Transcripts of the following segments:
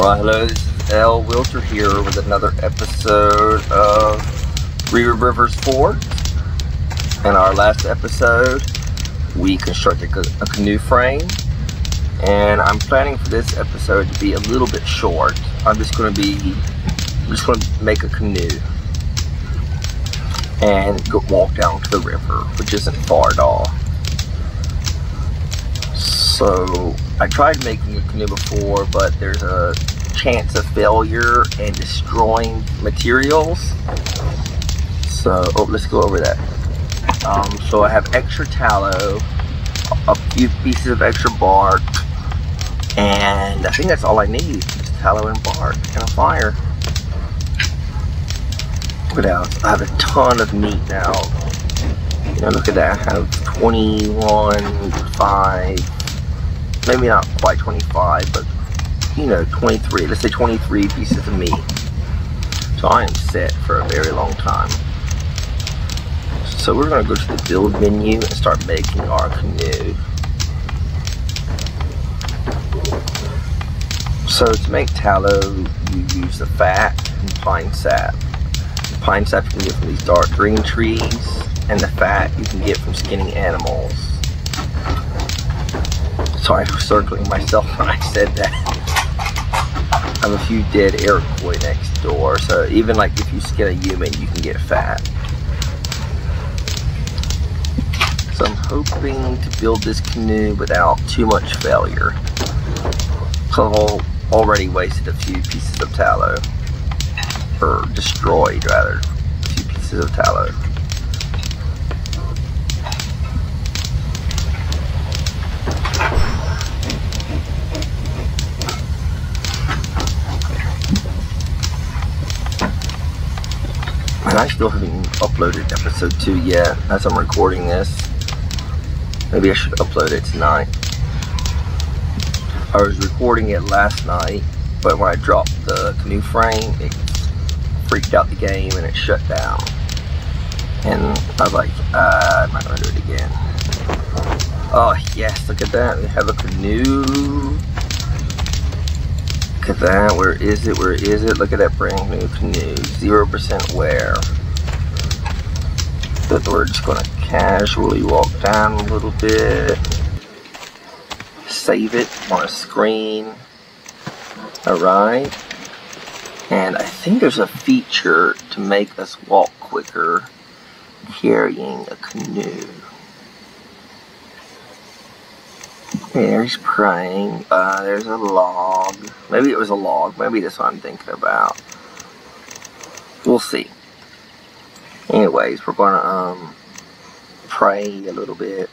Well, hello, this is L. Wilter here with another episode of Rivers Fort. In our last episode, we constructed a canoe frame, and I'm planning for this episode to be a little bit short. I'm just going to make a canoe and walk down to the river, which isn't far at all. So I tried making a canoe before, but there's a chance of failure and destroying materials. So let's go over that. So I have extra tallow, a few pieces of extra bark, and I think that's all I need, just tallow and bark and a fire. What else? I have a ton of meat now. You know, look at that. I have 5, maybe not quite 25, but you know, 23. Let's say 23 pieces of meat. So I am set for a very long time. So we're going to go to the build menu and start making our canoe. So to make tallow, you use the fat and pine sap. The pine sap you can get from these dark green trees, and the fat you can get from skinning animals. Sorry for circling myself when I said that. I have a few dead Iroquois next door, so even like if you skin a human, you can get fat. So I'm hoping to build this canoe without too much failure. So I've already wasted a few pieces of tallow, or destroyed rather, a few pieces of tallow. And I still haven't uploaded episode 2 yet as I'm recording this. Maybe I should upload it tonight. I was recording it last night, but when I dropped the canoe frame, it freaked out the game and it shut down. And I was like, I'm not going to do it again. Oh yes, look at that. We have a canoe. Look at that. Where is it? Where is it? Look at that brand new canoe. 0% wear. But we're just going to casually walk down a little bit. Save it on a screen. Alright. And I think there's a feature to make us walk quicker carrying a canoe. There's praying. There's a log. Maybe it was a log. Maybe that's what I'm thinking about. We'll see. Anyways, we're gonna pray a little bit.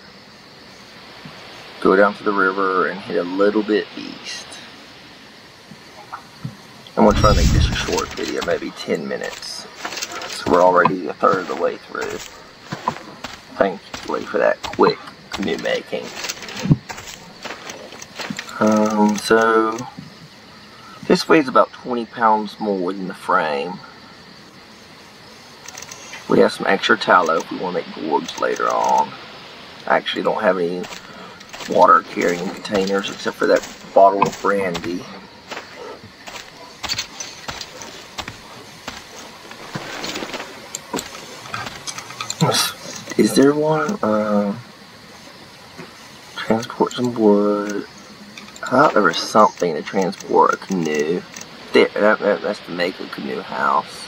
Go down to the river and hit a little bit east. I'm gonna try to make this a short video, maybe 10 minutes. So we're already a third of the way through. Thankfully for that quick canoe making. So this weighs about 20 pounds more than the frame. We have some extra tallow if we want to make gourds later on. I actually don't have any water carrying containers except for that bottle of brandy. Is there one? Transport some wood. I thought there was something to transport a canoe. There, that's to make a canoe house.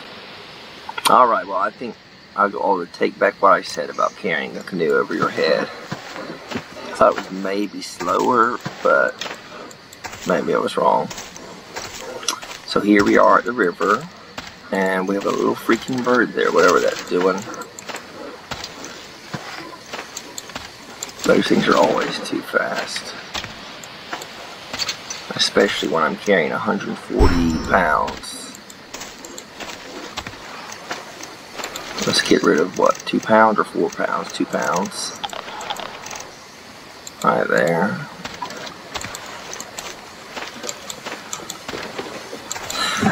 Alright, well I think I'll take back what I said about carrying a canoe over your head. I thought it was maybe slower, but maybe I was wrong. So here we are at the river, and we have a little freaking bird there, whatever that's doing. Those things are always too fast. Especially when I'm carrying 140 pounds. Let's get rid of what, 2 pounds or 4 pounds? 2 pounds. Right there.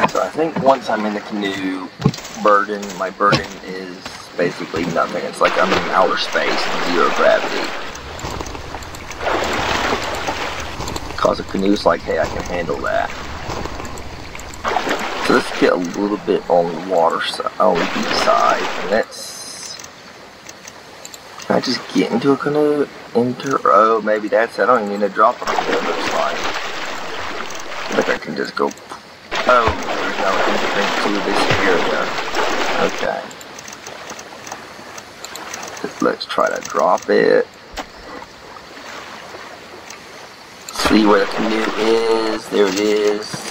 So I think once I'm in the canoe, my burden is basically nothing. It's like I'm in outer space and 0 gravity. Because a canoe's like, hey, I can handle that. So let's get a little bit on the water side, on the beach side, and let's. Can I just get into a canoe? Oh, maybe that's it. I don't even need to drop a canoe. It looks like. I think I can just go. Oh, there's no entrance to this area. Okay. Let's try to drop it. See where the canoe is. There it is.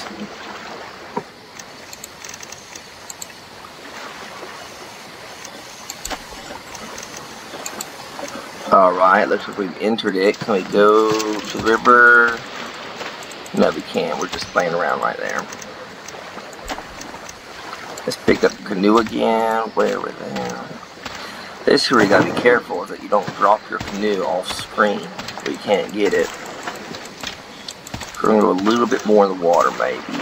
Alright, looks like we've entered it. Can we go to the river? No, we can't. We're just playing around right there. Let's pick up the canoe again. Way over there. This is where you gotta be careful is that you don't drop your canoe off screen where you can't get it. So we're gonna go a little bit more in the water maybe.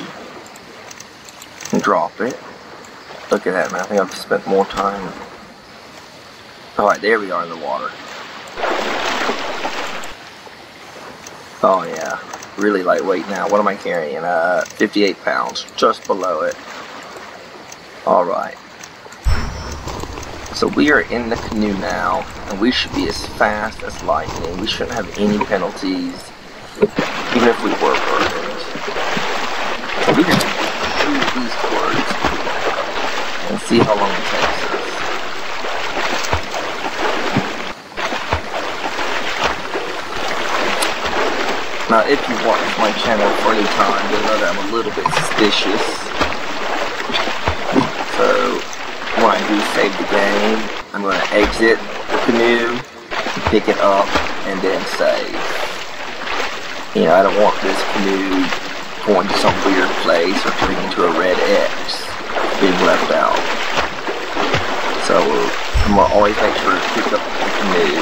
And drop it. Look at that, man. I think I've spent more time. Alright, there we are in the water. Oh yeah, really lightweight now. What am I carrying? 58 pounds, just below it. Alright. So we are in the canoe now, and we should be as fast as lightning. We shouldn't have any penalties, even if we were burdened. So we can shoot eastwards and see how long it takes us. Now, if you watch my channel for any time, you'll know that I'm a little bit suspicious. So, when I do save the game, I'm going to exit the canoe, pick it up, and then save. You know, I don't want this canoe going to some weird place or turning into a red X being left out. So, I'm going to always make sure to pick up the canoe.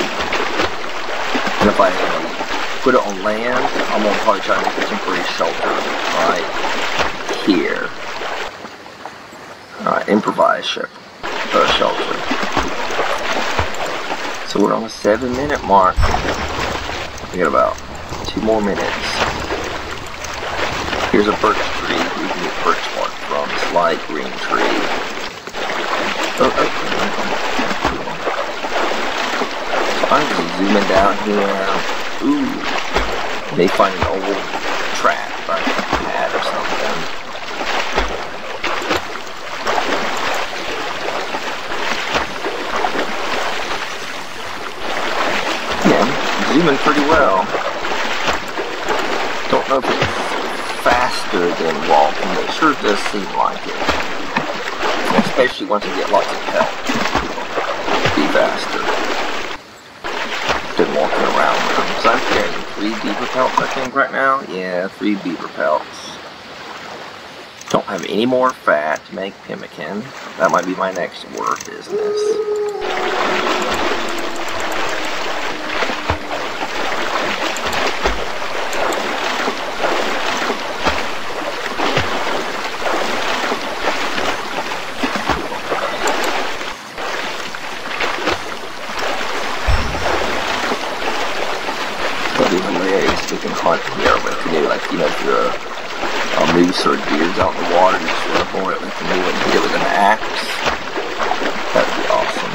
And if I put it on land, I'm going to probably try to make a temporary shelter right here. Alright, improvise shelter. So we're on the 7-minute mark. We got about 2 more minutes. Here's a birch tree. We can get birch bark from. It's light green tree. So I'm just zooming down here. Ooh. May find an old trap or a pad or something. Yeah, zooming pretty well. Don't know if it's faster than walking, but it sure does seem like it. Especially once you get lots of help. Be faster than walking around with them. So I'm carrying 3 beaver pelts, I think, right now. Yeah, 3 beaver pelts. Don't have any more fat to make pemmican. That might be my next order of business. You can hunt here with a canoe, like, you know, if you're a moose or a deer's out in the water, you just run up on it with a canoe and hit it with an axe. That would be awesome.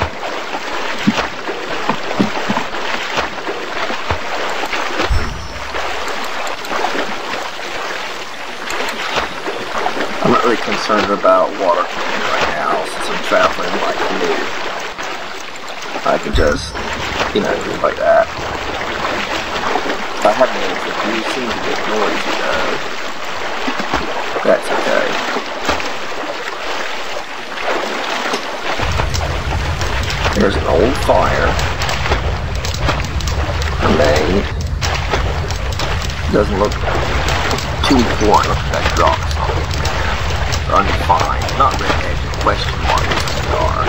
I'm not really concerned about water right now since I'm traveling by canoe. I can just, you know, do it like that. I have noticed the canoe seems a bit noisy though. That's okay. There's an old fire I made. Doesn't look too important. Looks like that drops something there. They're undefined. Not red edge, question marks they are.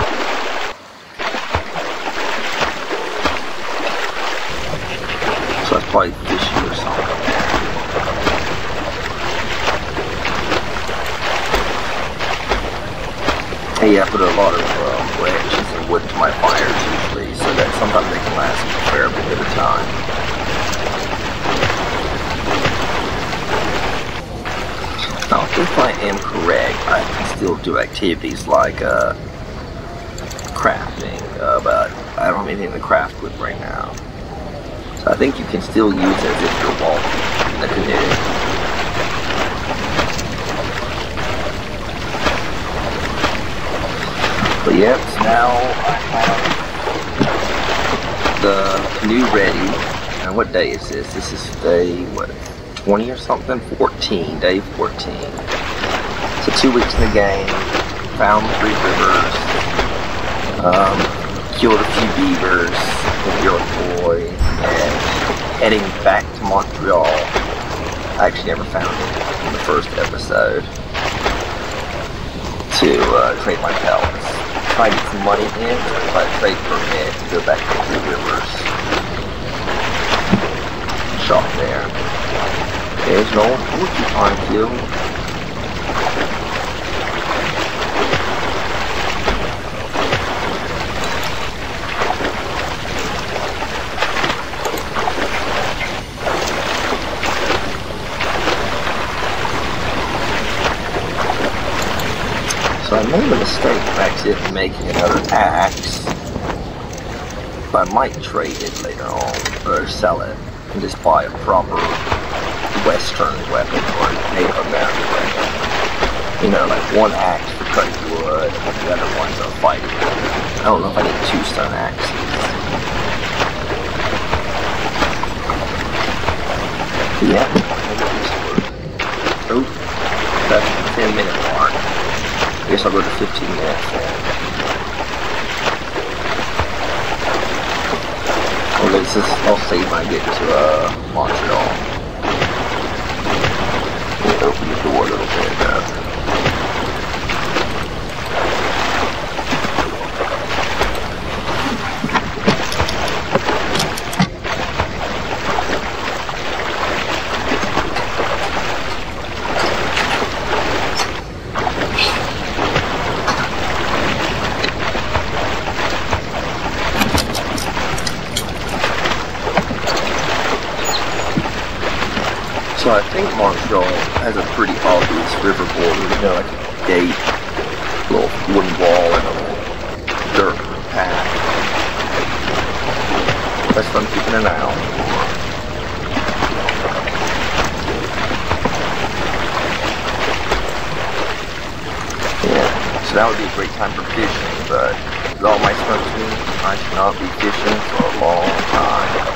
So that's probably fishy or something there. Hey, yeah, I put a lot of branches and wood to my fires usually, so that sometimes they can last a fair bit of time. Oh, if I am correct, I can still do activities like crafting, but I don't have anything to craft with right now. So I think you can still use it as if you're walking in the canoe. But yep, so now I have the canoe ready. And what day is this? This is day, what, 20 or something? 14, day 14. So 2 weeks in the game, found 3 rivers, killed a few beavers with your boy, and heading back to Montreal. I actually never found it in the first episode, to trade my pellets. Try to get some money in, try to trade permit to go back to 3 rivers. Shot there. There's no porcupine kill. So I made a mistake of accidentally making another axe. But I might trade it later on, or sell it, and just buy a proper Western weapon or Native American weapon. You know, like one axe for cutting wood, and the other ones are fighting. I don't know if I need 2 stone axes. Yeah, oh, that's the 10-minute mark. I guess I'll go to 15 minutes then. I'll save when I get to Montreal. Open the door a little bit. So I think Montreal has a pretty obvious river border, you know, like a gate, a little wooden wall, and a little dirt path. That's what I'm keeping an eye out for. Yeah, so that would be a great time for fishing, but with all my smoking, I should not be fishing for a long time.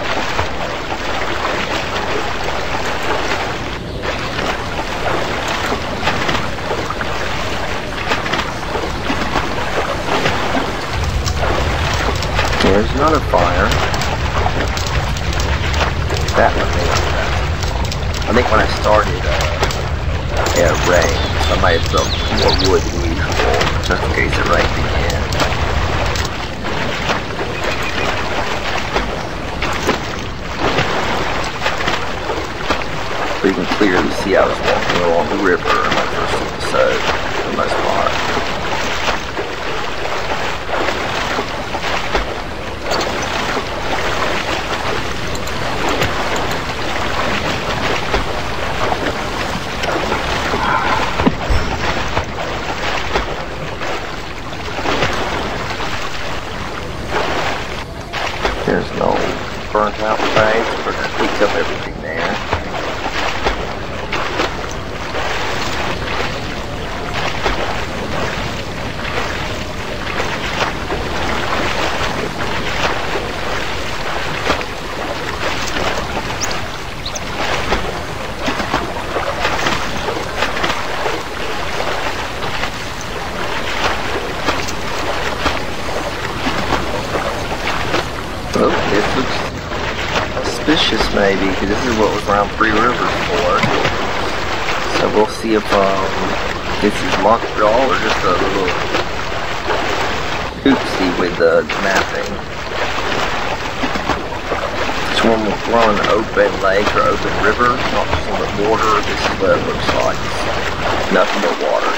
There's another fire. That one made up fast. I think when I started, it rained, so I might have built more wood than usual, just in case it rained again. But you can clearly see I was walking along the river in my first episode, for the most part. There's no burnt out things, we're going to pick up everything there. Oh, this looks suspicious maybe, because this is what was around 3 rivers for. So we'll see if this is Montreal or just a little oopsie with the mapping. So when we're on an open lake or open river, not just on the border, this is what it looks like. Nothing but water.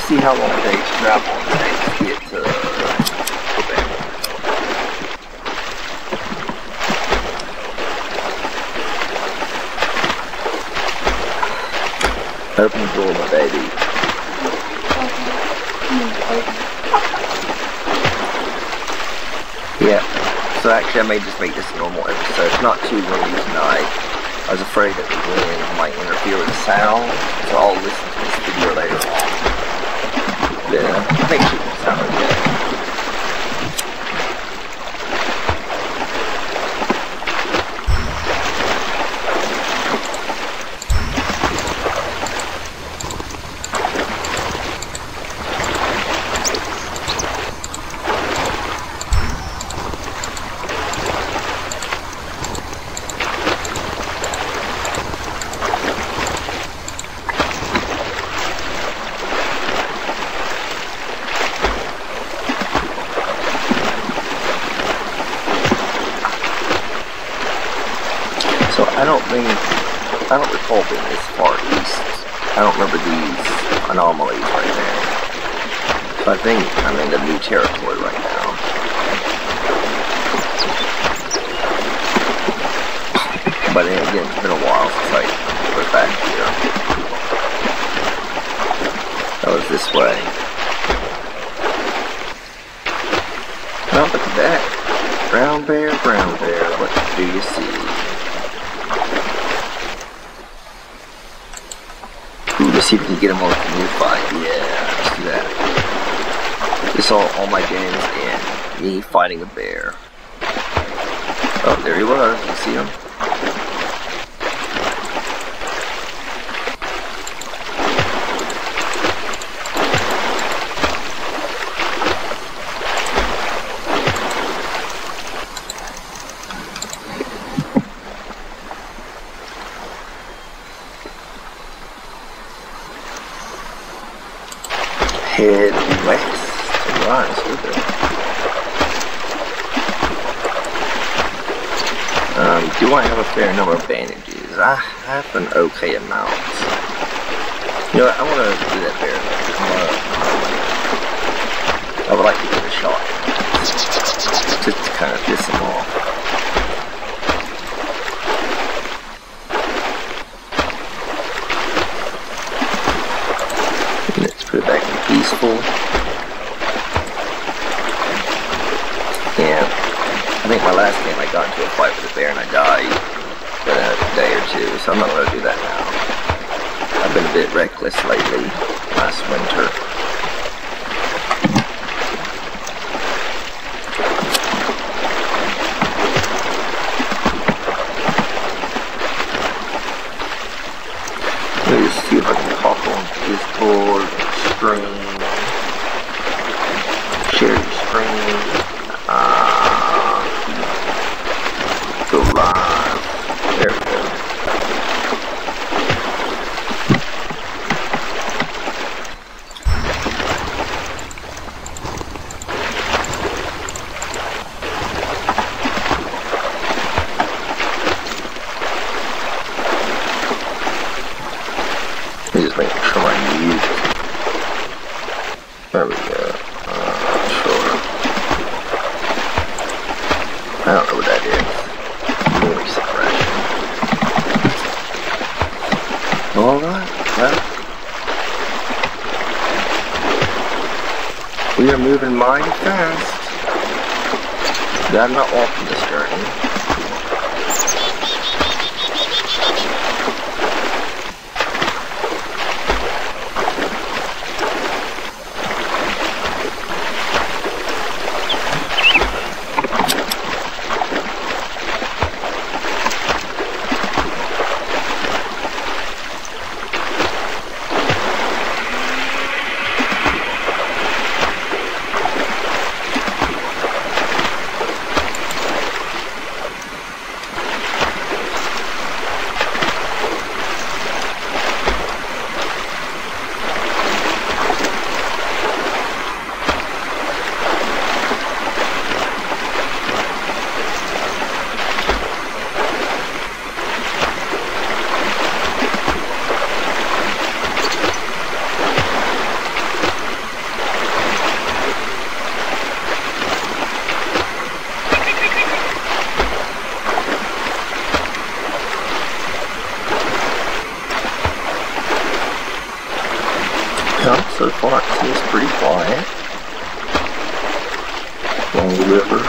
see how long days travel it takes to get to Quebec. Open the door, my baby. Yeah, so actually I may just make this a normal episode. It's not too windy tonight. I was afraid that the wind might interfere with the sound, so I'll listen to this video later on. Yeah, I think it should sound okay. So I don't recall being this far east. I don't remember these anomalies right there. So I think I'm in the new territory right now. But then again, it's been a while since I was back here. That was this way. Oh, look at that. Brown bear, what do you see? Ooh, let's see if we can get him on a canoe fight. Yeah, let's do that. This all my games in me fighting a bear. Oh, there he was. You see him? Head west. Right, stupid. Do I have a fair number of bandages? I have an okay amount. You know what, I want to do that bear. I would like to give it a shot. Just to kind of piss him off. Let's put it back in peaceful. Yeah, I think my last game I got into a fight with a bear and I died within a day or two, so I'm not going to do that now. I've been a bit reckless lately, last winter. Let me just see if I can pop on this board and stream. Share your screen. Go live. There we go. Let me just make sure my music. There we go. Sure. I don't know what that is. Noise suppression. Alright, well. We are moving mighty fast. But I'm not walking this journey. Well, so far it seems pretty quiet along the river.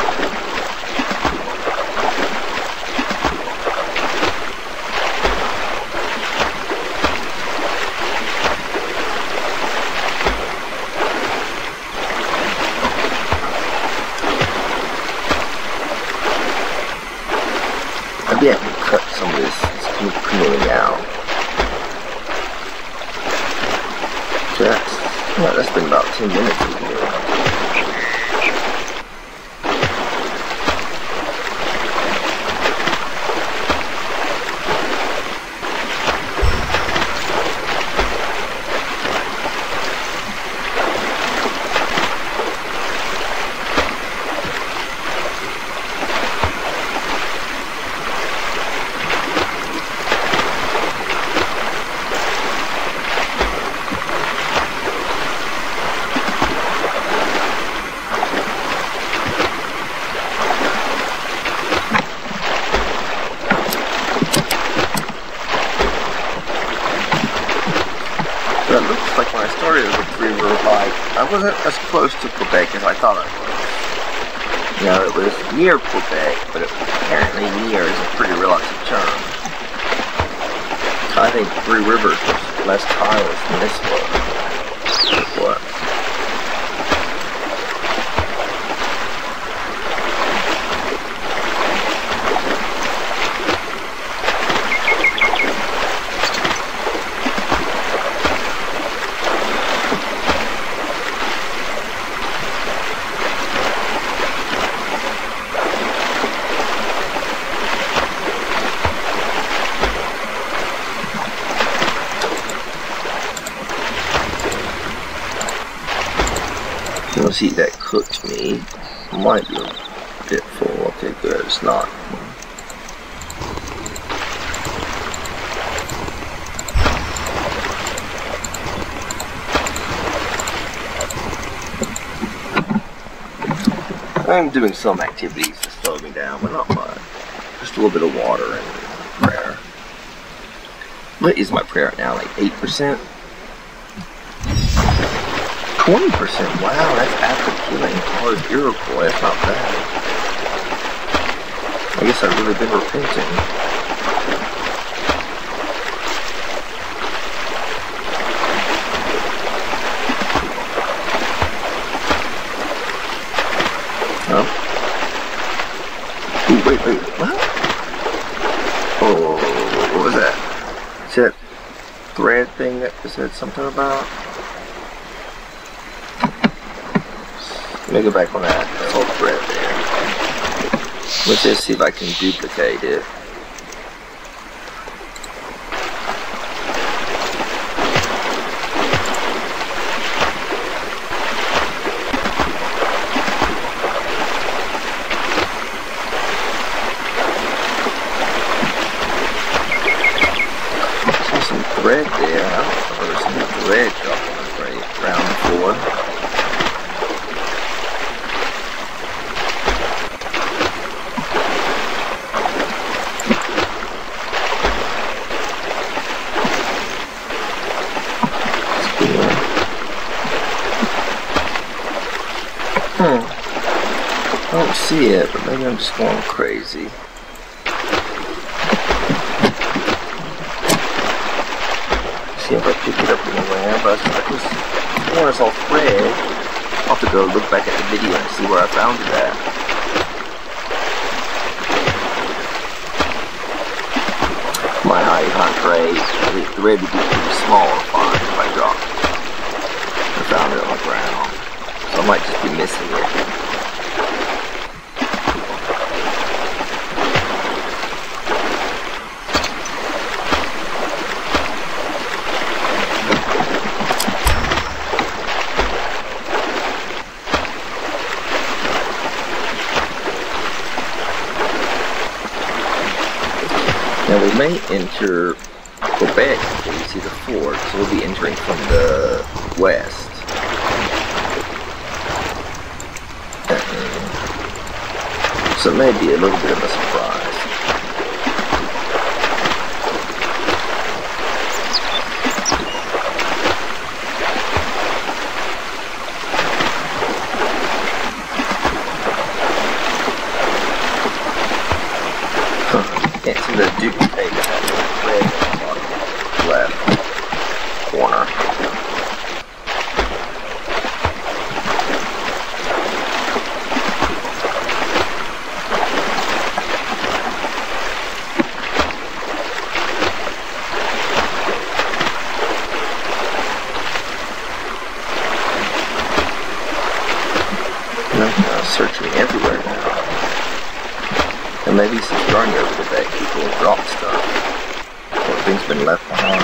Maybe I can cut some of this canoeing out. That's been about 10 minutes of canoeing. It looks like when I started as a three-wheeler bike, I wasn't as close to Quebec as I thought I was. You know, it was near Quebec, but apparently near is a pretty relative term. I think Three Rivers was less tireless than this was. You'll see that cooked meat might be a bit full. Okay, good. It's not. I'm doing some activities to slow me down, but not much. Just a little bit of water and prayer. What is my prayer now? Like 8%? 20%? Wow, that's after killing all those Iroquois. That's not bad. I guess I've really been repenting. Oh. Ooh, wait, what? Oh, what was that? Is that thread thing that you said something about? Let me go back on that. That's all thread there. Let's just see if I can duplicate it. There's some thread there. I don't know if there's some thread dropping on the ground floor. I don't see it, but maybe I'm just going crazy. See if I pick it up anywhere, but I just when it's all thread, I'll have to go look back at the video and see where I found it at. My eyes aren't great. The thread would be pretty small or fine if I dropped it. I found it on the ground. So I might just be missing it. Now we may enter Quebec before we see the fort, so we'll be entering from the west. So it may be a little bit of a surprise. maybe since we're near Quebec, people will drop stuff. Or things been left behind.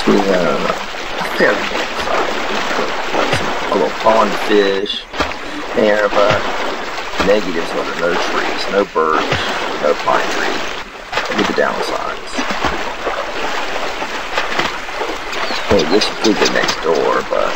We have a fair a little pond fish there, but negatives are there no trees, no birch, no pine tree. With the downsides. Hey, this could be next door, but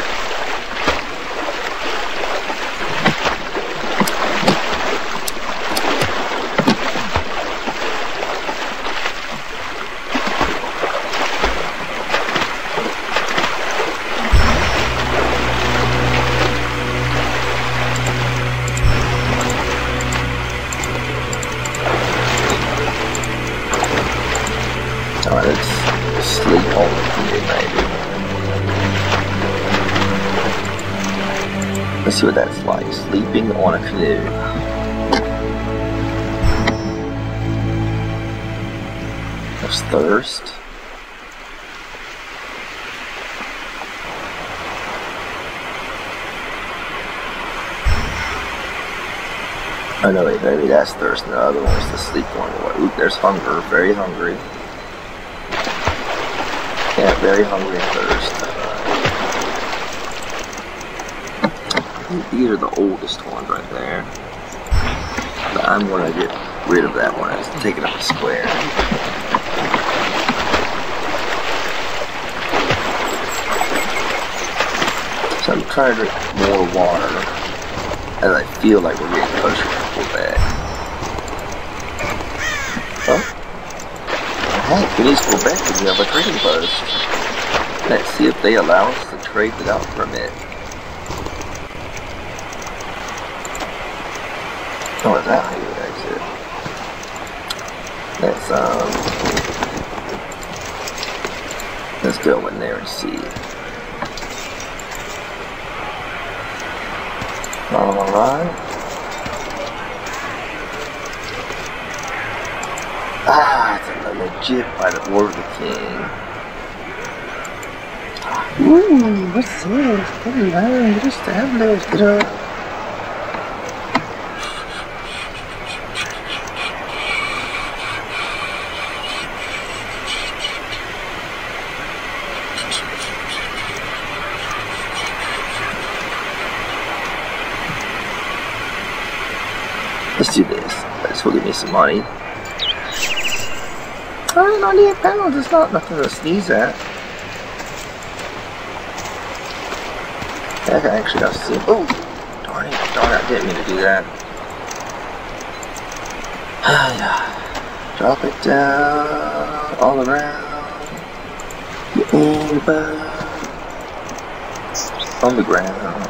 let's sleep on the canoe, maybe. Let's see what that's like. Sleeping on a canoe. There's thirst. Oh no, wait, maybe that's thirst and the other one's the sleep one. Oop, there's hunger. Very hungry. Yeah, very hungry and thirst. These are the oldest ones right there. But I'm going to get rid of that one and take it up a square. So I'm trying to drink more water as I feel like we're getting closer to Quebec. Oh. Hey, we need Quebec and we have a trading post. Let's see if they allow us to trade without permit. Oh, is that how you exit? Let's go in there and see. Alright. Ah, it's a legit by the word of the king. Ooh, what's this? Hello, get established, get up. Let's do this. This will give me some money. Oh, 98 pounds. It's not nothing to sneeze at. I actually got to see. Oh, darn it. Darn it. I didn't mean to do that. Drop it down. All around. Get in the boat. On the ground.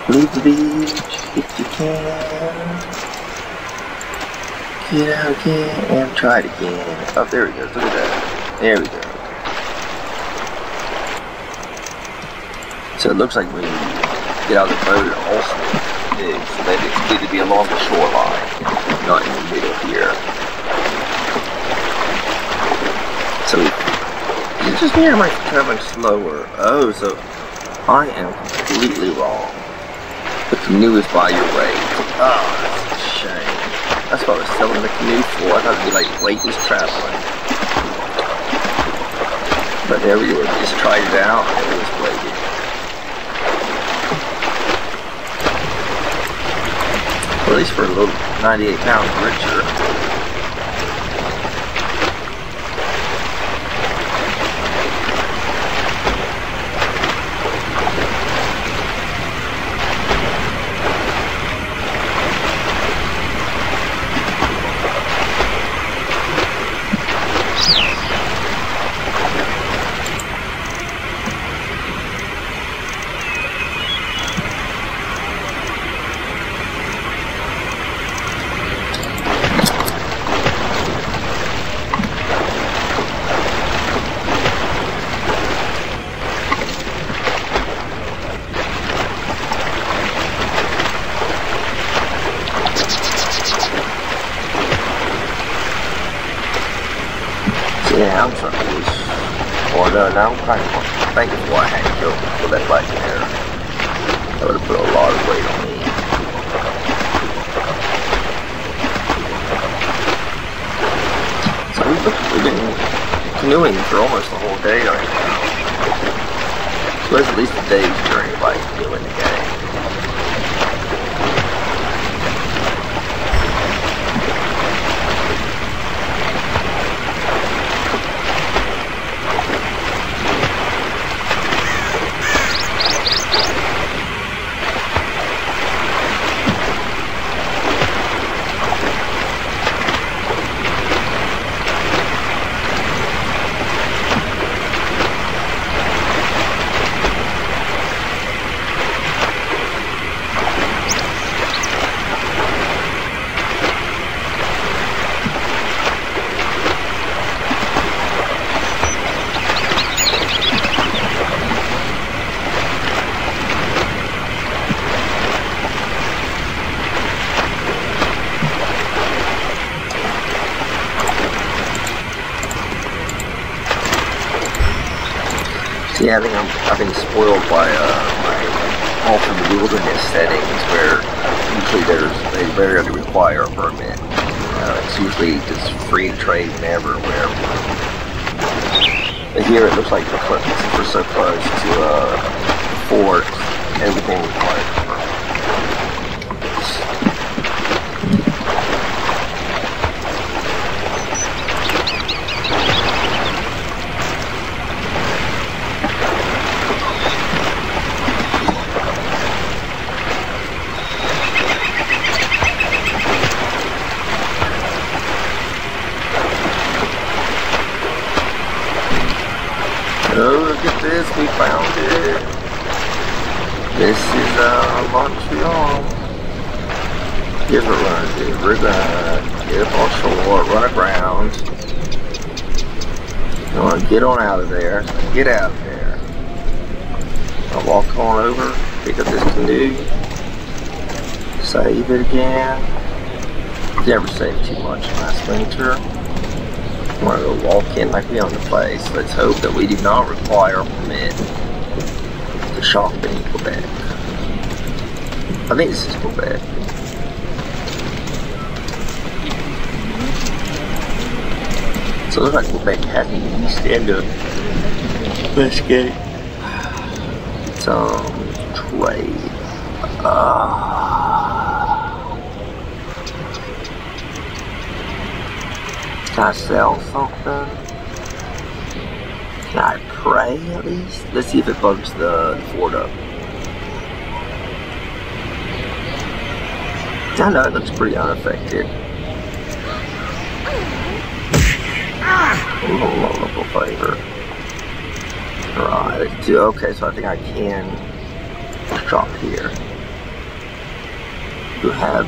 Leave the beach if you can. Get out again and try it again. Oh, there we go. Look at that. There we go. So it looks like we get out of the boat and also big. So maybe it's good to be along the shoreline, not in the middle here. So it's just me or am I traveling slower? Oh, so I am completely wrong. The canoe is by your weight. Oh, that's a shame. That's what I was selling the canoe for. I thought it'd be like weightless traveling. But there we go. We just tried it out and it was weighted. Well, at least for a little 98 pounds richer. I'm starting to lose. Well, no, now I'm kind of thankful I had to go for that black bear. That would have put a lot of weight on me. So we've been canoeing for almost the whole day right now. So that's at least a day's journey by canoeing the game. Yeah, I think I've been spoiled by my off in the wilderness settings where usually they rarely require a permit. It's usually just free trade whenever, wherever. But here it looks like since we're so close to forts, everything requires a permit. Oh, look at this, we found it. This is Montreal. Here's what we're gonna do. We're gonna get up on shore, run aground. We're gonna get on out of there. Get out of there. I'll walk on over, pick up this canoe, save it again. Never saved too much last winter. I'm gonna go walk in like we own the place. Let's hope that we do not require a permit to shop in Quebec. I think this is Quebec. So it looks like Quebec has the east end of this gate. Some trade. Can I sell something? Can I pray at least? Let's see if it bugs the fort up. I know it looks pretty unaffected. Local flavor. Right, let's do, okay, so I think I can shop here. You have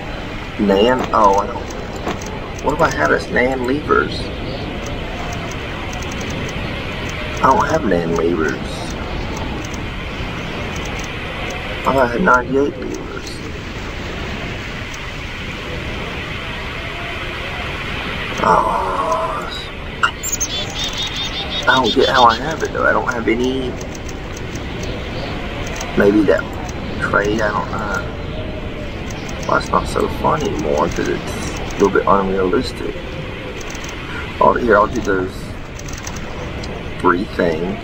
Nan, oh I don't. What do I have as Nan levers? I don't have Nan levers. I had 98 levers. Oh, I don't get how I have it though. I don't have any. Maybe that trade, I don't know. Well, it's not so fun anymore because it's a little bit unrealistic. Here, I'll do those 3 things.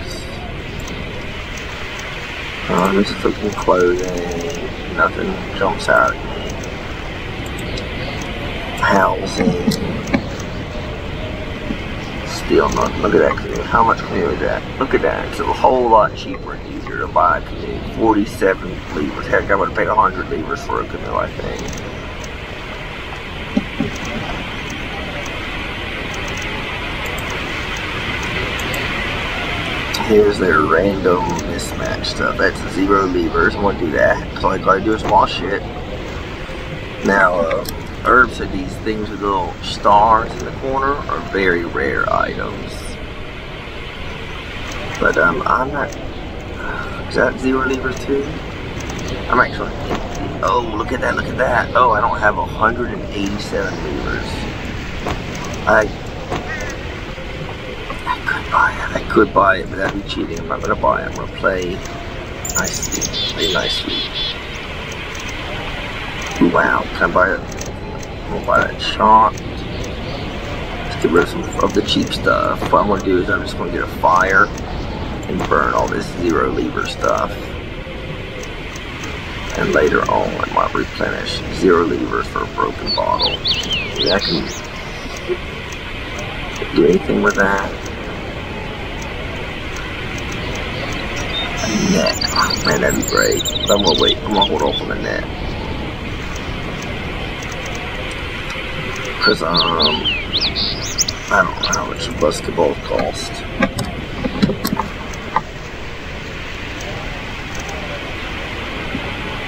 This is looking clothing. Nothing jumps out at me. Housing. Still nothing. Look at that canoe. How much canoe is that? Look at that. It's a whole lot cheaper and easier to buy a canoe. 47 levers. Heck, I would have paid 100 levers for a canoe, I think. Here's their random mismatch stuff. That's 0 levers. I want to do that. So all I gotta do is wash it. Now, Herb said these things with little stars in the corner are very rare items. But I'm not. Is that 0 levers too? I'm actually. Oh, look at that! Look at that! Oh, I don't have 187 levers. I buy it. I could buy it, but that'd be cheating. I'm not gonna buy it. I'm gonna play nicely. Play nicely. Ooh, wow. Can I buy it? I'm gonna buy that shot. Let's get rid of some of the cheap stuff. What I'm gonna do is I'm just gonna get a fire and burn all this zero lever stuff. And later on, I might replenish zero levers for a broken bottle. Maybe I can do anything with that. A net. Oh, man, that'd be great. But I'm gonna wait. I'm gonna hold off on the net. Because, I don't know how much a basketball cost.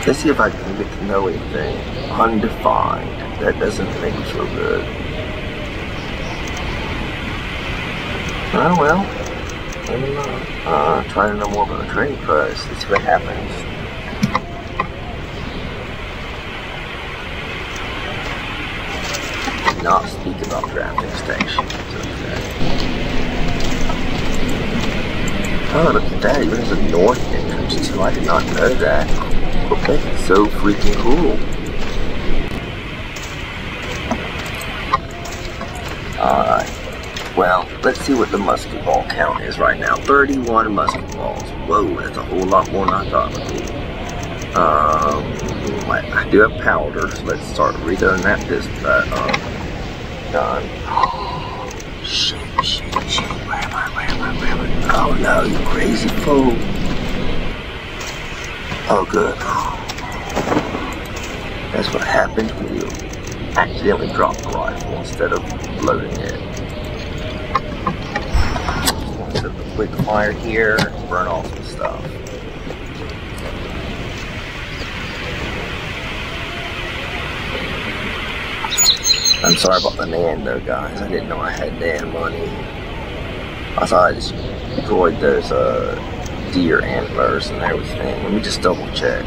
Let's see if I can get to know anything. Undefined. That doesn't make me feel good. Oh well. Maybe not. Try to know more about the trade price. Let's see what happens. Not speak about drafting stations. Okay. Oh, look at that. Even there's a north entrance too. I did not know that. Quebec is so freaking cool. Alright. Well, let's see what the musket ball count is right now. 31 musket balls. Whoa, that's a whole lot more than I thought it would be. I do have powder, so let's start redoing that gun. Shit. Where am I? Oh no, you crazy fool. Oh good. That's what happens when you accidentally drop the rifle instead of loading it. Set up a quick fire here, burn off some stuff. I'm sorry about the NAND though, guys. I didn't know I had NAND money. I thought I just destroyed those deer antlers and everything. Let me just double check.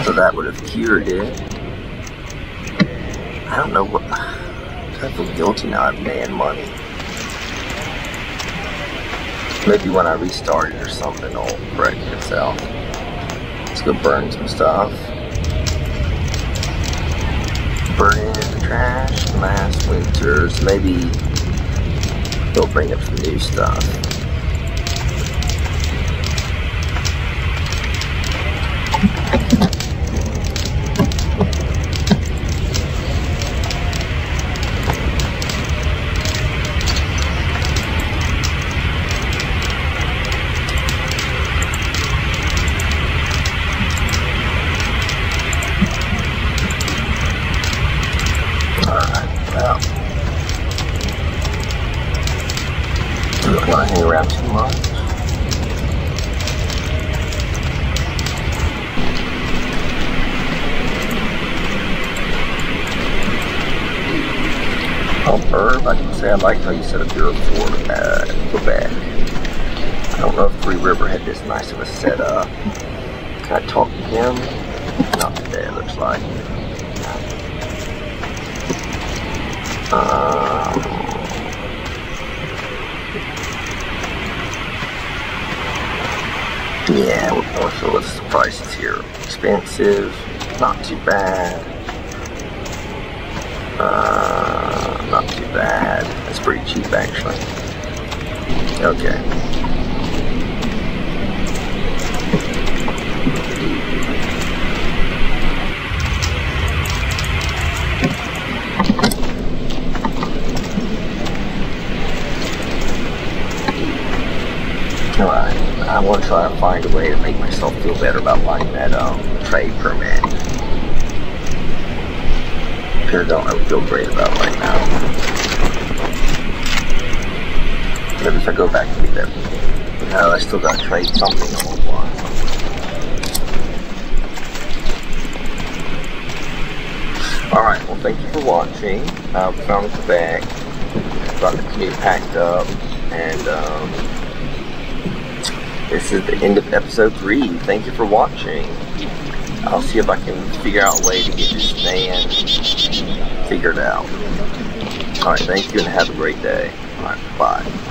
So that would have cured it. I don't know what. I feel guilty now. I have NAND money. Maybe when I restart it or something, it'll correct itself. Let's go burn some stuff. Burn in the trash last winter's. Maybe they'll bring up some new stuff. Hang around too much. Oh, Herb, I can say I like how you set up your fort in Quebec. I don't know if Three River had this nice of a setup. Can I talk to him? Not today, it looks like. Yeah, so what's the prices here? Expensive, not too bad. Not too bad. It's pretty cheap actually. Okay. Alright, I want to try to find a way to make myself feel better about buying that trade permit. Sure don't really feel great about it right now. Maybe if I go back and get that. No, I still gotta trade something online. Alright, well thank you for watching. We found Quebec. Got the canoe packed up, and this is the end of episode 3. Thank you for watching. I'll see if I can figure out a way to get this van figured out. Alright, thank you and have a great day. Alright, bye.